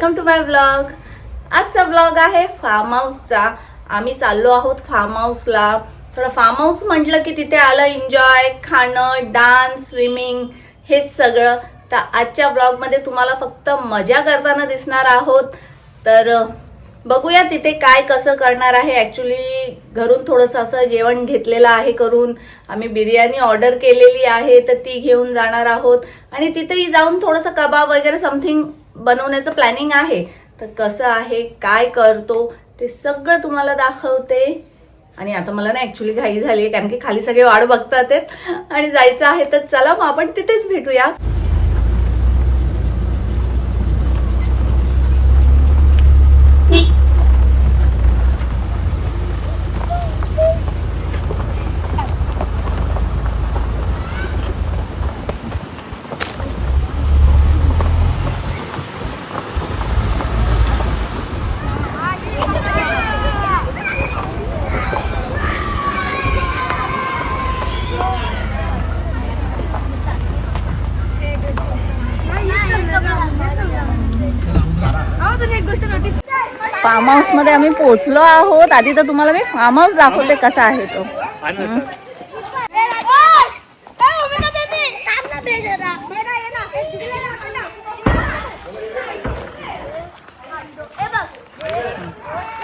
Welcome to my blog. आजचा blog आहे farm हाऊसचा। आम्ही चाललो आहोत फार्म हाऊसला। थोडं फार्म हाऊस म्हटलं की तिथे आलं एन्जॉय, खाणं, डान्स, स्विमिंग हे सगळं। तर आजच्या ब्लॉगमध्ये तुम्हाला फक्त मजा करताना दिसणार आहोत। तर बघूया तिथे काय कसं करणार आहे। ॲक्च्युली घरून थोडंसं असं जेवण घेतलेलं आहे करून। आम्ही बिर्याणी ऑर्डर केलेली आहे तर ती घेऊन जाणार आहोत आणि तिथेही जाऊन थोडंसं कबाब वगैरे समथिंग बनवण्याचं प्लॅनिंग आहे। तर कसं आहे, काय करतो ते सगळं तुम्हाला दाखवते। आणि आता मला ना ॲक्च्युली घाई झाली आहे कारण की खाली सगळे वाट बघतात आणि जायचं आहे। तर चला मग आपण तिथेच भेटूया। फार्म हाऊस मध्ये आम्ही पोहोचलो आहोत। आधी तर तुम्हाला मी फार्म हाऊस दाखवते कसा आहे तो।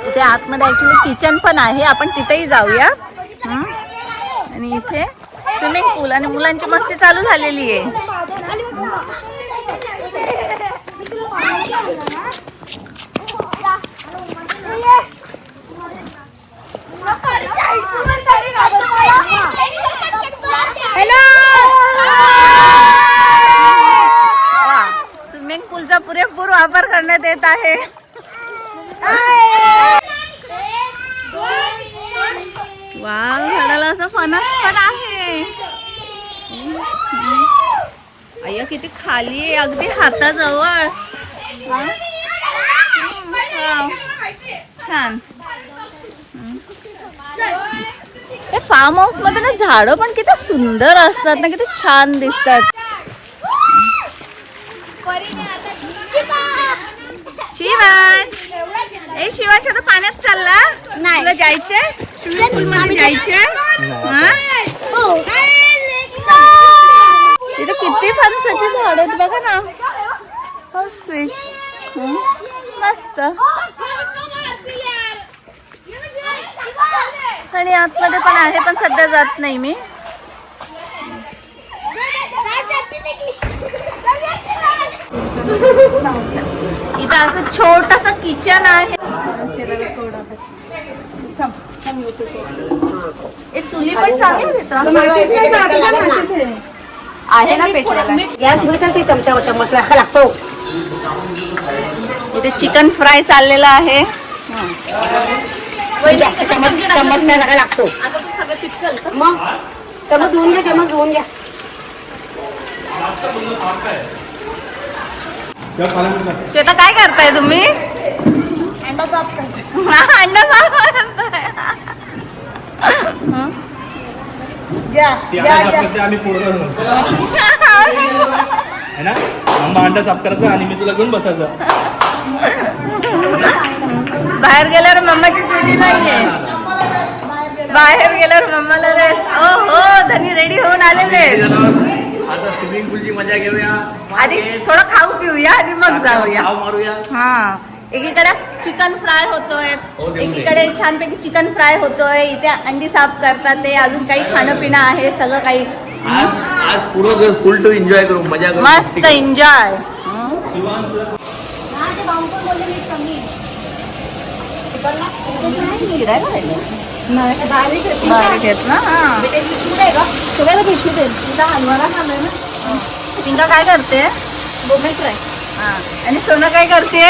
इथे आतमध्ये ऍक्च्युली किचन पण आहे, आपण तिथेही जाऊया। आणि इथे स्विमिंग पूल आणि मुलांची मस्ती चालू झालेली आहे। स्विमिंग पूलचा पुरेपूर वापर करण्यात येत आहे। वाव, झाडाला असं फणस पण आहे। अय्या किती खाली आहे, अगदी हाताजवळ। छान। फार्म हाऊस मध्ये ना झाडं पण किती सुंदर असतात ना, किती छान दिसतात। शिवांश, ए शिवांश आता पाण्यात चालला? तुला जायचंय स्विमिंग पूल मध्ये जायचंय? तिथे किती फणसाची झाड आहेत बघा ना। हो स्वीट, मस्त। आणि आतमध्ये पण आहे पण सध्या जात नाही मी। इथं असं छोटस किचन आहे। चुली पण चांगली आहे ना पेटवायला। चमचा मसाला लागतो। इथे चिकन फ्राय चाललेला आहे। चमच नाही लागतो। आता तू सगळं चिटकल मग चमच धुवून घ्या, चमच धुवून घ्या। श्वेता काय करताय तुम्ही? अंडा साफ करते। अंडा साफ करताय? अंडा साफ करायचा आणि मी तुला घेऊन बसायचं। बाहेर गेल्यावर मम्माची ड्युटी नाहीये। बाहेर गेल्यावर मम्माला रेस्ट। ओ हो, धनी रेडी होऊन आलेले। आता स्विमिंग पूलची मजा घेऊया, आधी थोडं खाऊ पिऊया आणि मग जाऊया। मारूया। हा, एकीकडे चिकन फ्राय होतोय, एकीकडे छानपैकी चिकन फ्राय होतोय, इथे अंडी साफ करतात ते, अजून काही खाणं पिणं आहे, सगळं काही। आज पूर्ण दिवस फुल टू एन्जॉय करू, मजा करू, मस्त एन्जॉय। पिंका काय करते? बोंबील फ्राय। आणि सोना काय करते?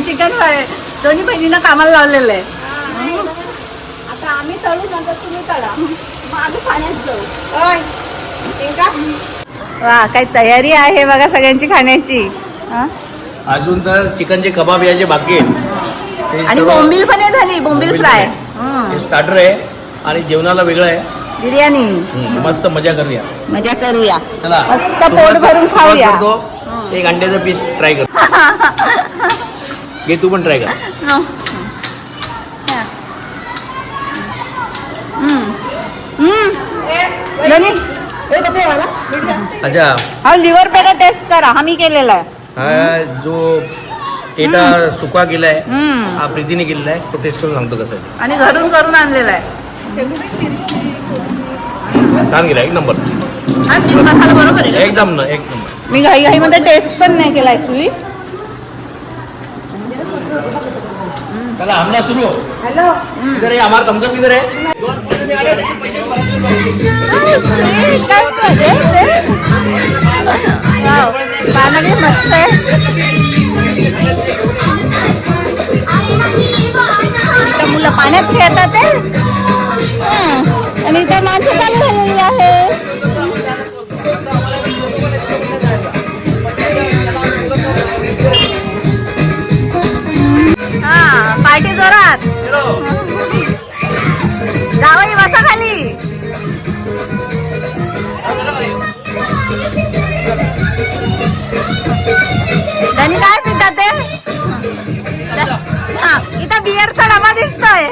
Chicken fry. दोन्ही बहिणींना कामाला लावलेलं आहे। आता आम्ही तळू, नंतर तुम्ही तळा, मग आम्ही पाण्यात जाऊ। वा, काय तयारी आहे बघा सगळ्यांची खाण्याची। अजून तर चिकनचे कबाब यायचे बाकी आहेत आणि बोंबील पण आहे झाली, बोंबील फ्राय। स्टार्टर आहे आणि जेवणाला वेगळं आहे। बिर्याणी मस्त मजा करूया, मजा करूया, चला मस्त पोट भरून खाऊया। एक अंड्याचा पीस ट्राय करतो। घे तू पण ट्राय कर. No. Yeah. गणी, अच्छा हा लिव्हर पेढा टेस्ट करा. हा मी केलेला आहे. हा जो एटा सुका केलाय हा प्रीतीने केलेला आहे तो टेस्ट करून सांगतो कसा आहे. आणि घरून करून आणलेला आहे. छान गेला एक नंबर. हा मीठ मसाला बरोबर आहे का? एकदम ना एक नंबर. मी घाईमध्ये टेस्ट पण नाही केला ऍक्च्युली. चला हमला सुरू. हेलो इधर है हमारा थम्स अप किधर है. पाणी मस्त आहे. इथं मुलं पाण्यात खेळतात आहे. आणि इथं माणसं चालू झालेली आहे. हा पार्टी जोरात. जावई बसा खाली. त्यांनी काय पितात ते. हा इथं बिअरचा डबा दिसतोय.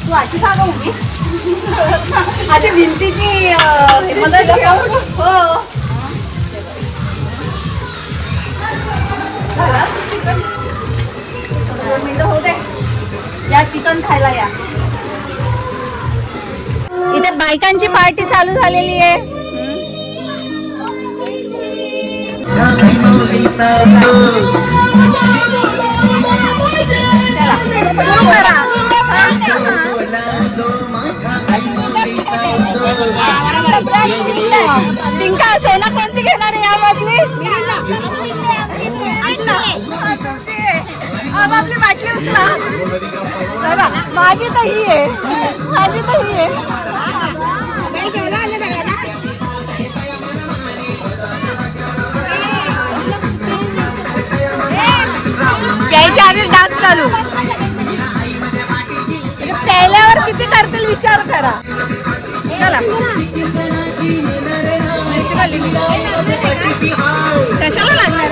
तू अशी का गं उभी. अशी भिंतीची मदत घेऊ. हो चिकन 2 मिनिटं होऊ दे. या चिकन खायला या. इथे बायकांची पार्टी चालू झालेली आहे. चला सुरू करा. पिंका सोना कोणती घेणार आहे यामधली. आपली बाटली उचला. बघा माझी तर ही आहे. माझी तर ही आहे. प्यायच्या आधी डान्स चालू. प्यायल्यावर किती करतील विचार करा. चला कशाला लागणार.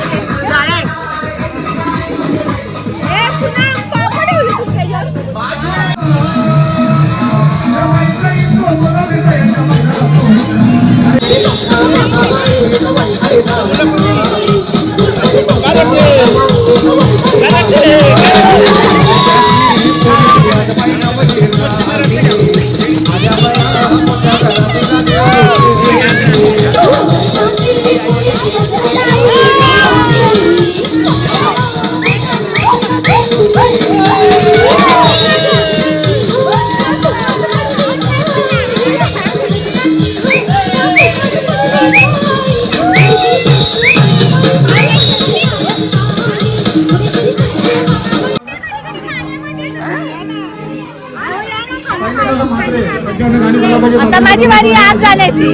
आता माझी बारी आज जाण्याची.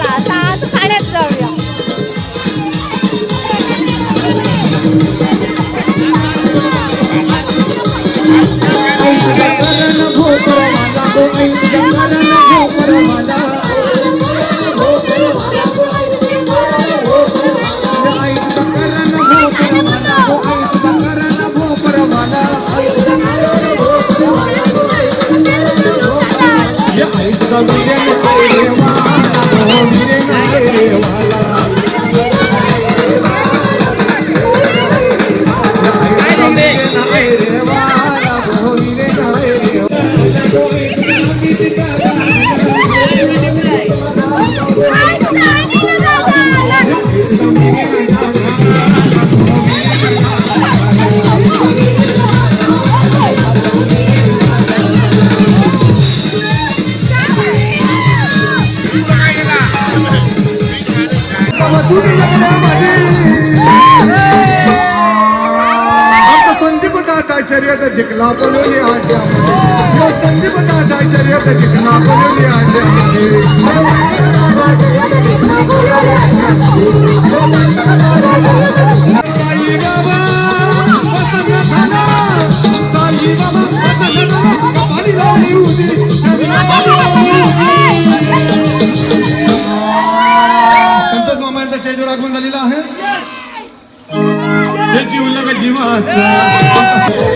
आता आज खाण्यात जाऊया. संदीप दादा शर्यत जिंकला बोलून आड्यामध्ये. संदीप दादा शर्यत जिंकला बोलून आड्यामध्ये. साई बाबा जीवला का जीवाचा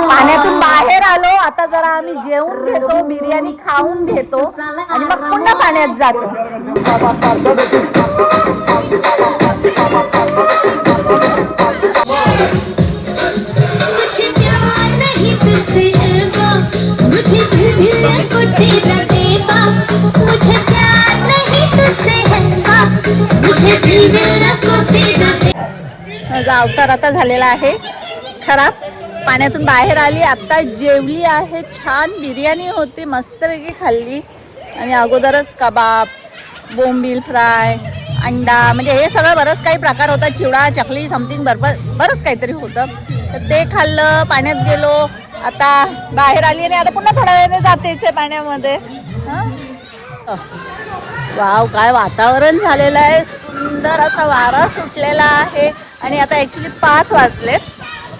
पाण्यातून बाहेर आलो, आता जरा आम्ही जेवून घेतो, बिर्याणी खाऊन घेतो आणि मग पुन्हा पाण्यात जातो. माझा अवतार आता झालेला आहे खराब. पाण्यातून बाहेर आली, आता जेवली आहे, छान बिर्याणी होती, मस्तपैकी खाल्ली आणि अगोदरच कबाब, बोंबील फ्राय, अंडा, म्हणजे हे सगळं बरंच काही प्रकार होता, चिवडा, चकली, समथिंग बरंच काहीतरी होतं. तर ते खाल्लं, पाण्यात गेलो, आता बाहेर आली आणि आता पुन्हा थोड्या वेळाने जातेच आहे पाण्यामध्ये. वाव, काय वातावरण झालेलं आहे. सुंदर असा वारा सुटलेला आहे आणि आता ॲक्च्युली 5 वाजलेत,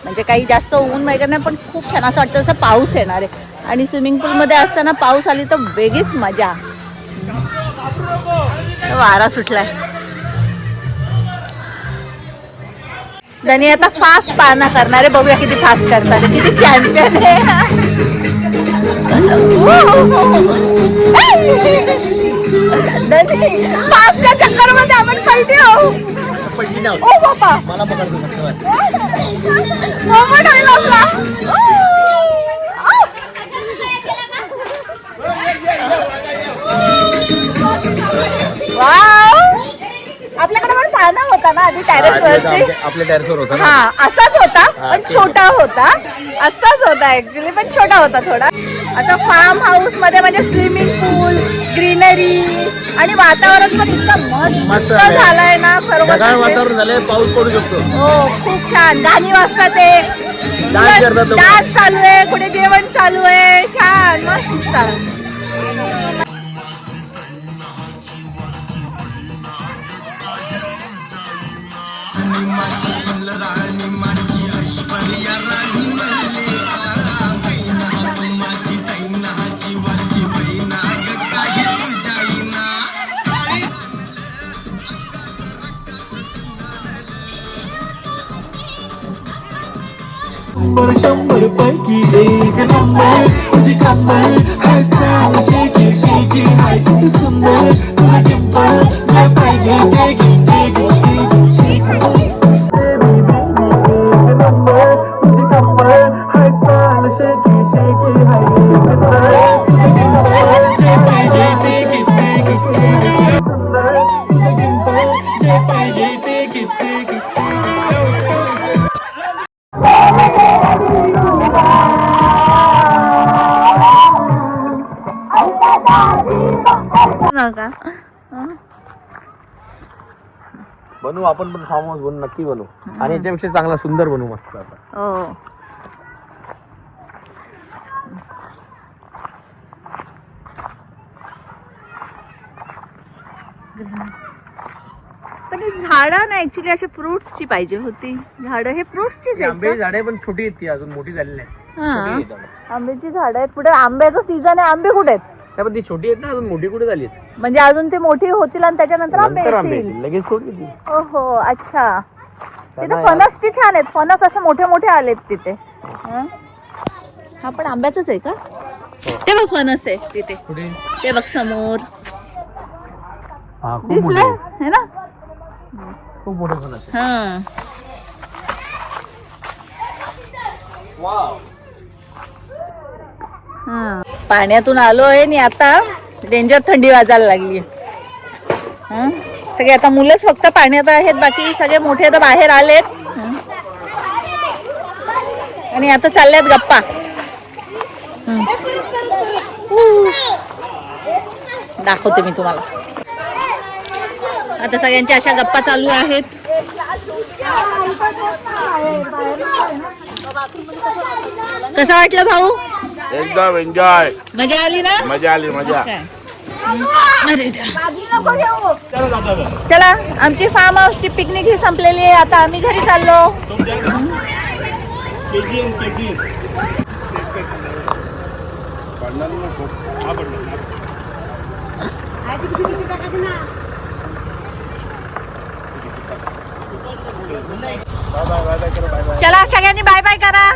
म्हणजे काही जास्त ऊन वगैरे नाही, पण खूप छान असं वाटतं असं पाऊस येणार आहे. आणि स्विमिंग पूलमध्ये असताना पाऊस आली तर वेगळीच मजा. वारा सुटलाय. धनी आता फास्ट पाळणा करणार आहे. बघूया किती फास्ट करतात, किती चॅम्पियन आहे. धनी फास्टच्या चक्करमध्ये आपण पलटी हो. ओ बाबा, मला पकडतो मोमेंट होईल आपला. वाव, आपल्याकडे पण पाळणा होता ना आधी टेरेस वरती. आपल्या टेरेसवर होता. हा, असाच होता पण छोटा होता. असाच होता ऍक्च्युली, पण छोटा होता थोडा. आता फार्म हाऊस मध्ये म्हणजे स्विमिंग पूल, ग्रीनरी आणि वातावरण पण इतकं मस्त झालंय ना. खरोखर वातावरण झालंय, पाऊस पडू शकतो. हो, खूप छान. गाणी वाजतात, ते डान्स चालू आहे, कुठे जेवण चालू आहे. छान, मस्त. शंभर पैकी एक नंबर तुझी कंबर हाय चाल शेकी शेकी हाय किती सुंदर तुला टिंपल काय पाहिजे ते घे ते घे ते घे शेकी एक नंबर तुझी कंबर हाय चाल शेकी शेकी हाय किती सुंदर तुझी टिंपल जे पाहिजे ते घे ते घे ते घे सुंदर तुझी टिंपल जे पाहिजे ते घे ते घे. बनवू आपण पण, फार्म हाऊस बनवू, नक्की बनवू. आणि याच्यापेक्षा चांगला सुंदर बनवू मस्त आता. हो, पण झाडं ना ऍक्च्युली अशी फ्रुट्सची पाहिजे होती. झाडं हे फ्रुट्सचीच आंबे आहेत. झाडे पण छोटी आहेत, ती अजून मोठी झालेली नाही. आंब्याची झाडं आहेत. पुढे आंब्याचं सीझन आहे. आंबे कुठे आहेत? पण ती छोटी आहेत ना, अजून मोठी कुठे झाली? म्हणजे अजून ते मोठी होतील आणि त्याच्यानंतर आंबे येतील. लगेच सोडली ती. ओहो, अच्छा. तिथे फणसची छान आहेत. फणस असे मोठे मोठे आलेत तिथे. हा पण आंब्याचंच आहे का? ते बघ फणस आहे तिथे. ते बघ समोर दिसले है ना, खूप मोठे फणस. हा. पाण्यातून आलो आहे आणि आता डेंजर थंडी वाजायला लागली. सगळे आता मुलंच फक्त पाण्यात आहेत, बाकी सगळे मोठे आता बाहेर आलेत. आणि आता चालल्यात गप्पा. दाखवते मी तुम्हाला. आता सगळ्यांच्या अशा गप्पा चालू आहेत. कसं वाटलं भाऊ? एकदम एन्जॉय. मजा आली ना? मजा आली, मजा. अरे चला, आमची फार्म हाऊसची पिकनिक ही संपलेली आहे. आता आम्ही घरी चाललो. चला सगळ्यांनी बाय बाय करा.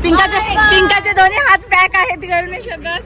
पिंकाचे दोन्ही हात पॅक आहेत, करू नाही शकत.